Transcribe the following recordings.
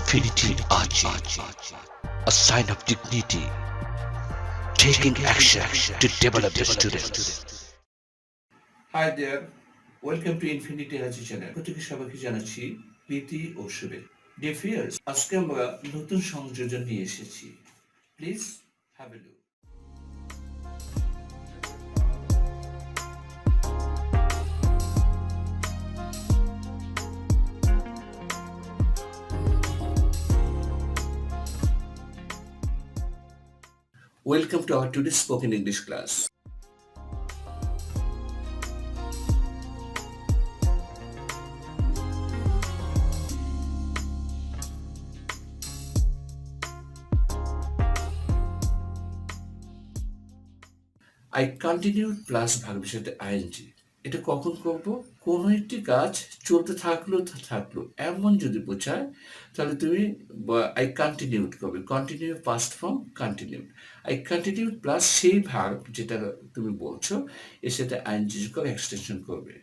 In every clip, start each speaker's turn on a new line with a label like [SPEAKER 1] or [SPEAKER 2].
[SPEAKER 1] Infinity Ahzee, a sign of dignity, taking action to develop the students.
[SPEAKER 2] Hi there, welcome to Infinity Ahzee channel. প্রত্যেকে সবাইকে জানাচ্ছি প্রীতি ও শুভেচ্ছা। Dear viewers, আজকে আমরা নতুন সংযোজন নিয়ে এসেছি। Please have a look. Welcome to our today's spoken English class. I continued plus ভার্বের সাথে আইএনজি। এটা কখন করব? কোনো একটি কাজ চলতে থাকলো এমন যদি বোঝায় তাহলে তুমি আই কন্টিনিউড করবে। Continue past form continued. I continued plus সেই ভার্ব যেটা তুমি বলছো এর সাথে আইএনজি করে এক্সটেনশন করবে।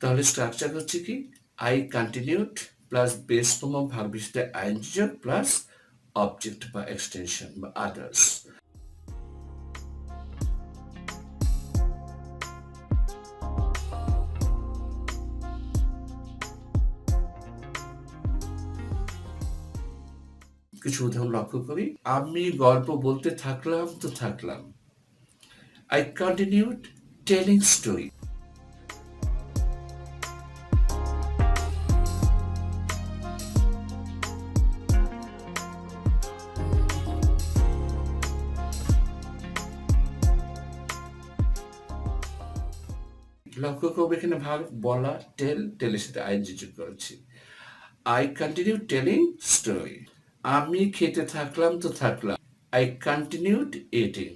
[SPEAKER 2] তাহলে স্ট্রাকচার হচ্ছে কি? I continued plus base form of ভার্বের সাথে আইএনজি যোগ প্লাস অবজেক্ট বা এক্সটেনশন বা আদার্স। কিছু উদাহরণ লক্ষ্য করি। আমি গল্প বলতে থাকলাম। I continued telling story. লক্ষ্য করবে এখানে ভার্ব বলা, টেলের সাথে আইএনজি যোগ করেছি। I continue telling story. আমি খেতে থাকলাম। I continued eating.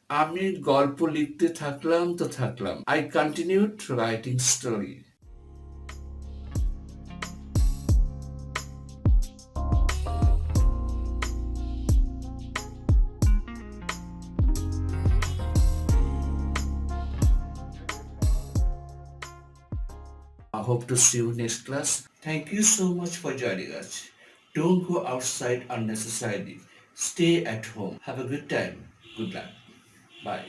[SPEAKER 2] আমি গল্প লিখতে থাকলাম। I continued writing story. I hope to see you next class. Thank you so much for joining us. Don't go outside unnecessarily. Stay at home. Have a good time. Good luck. Bye.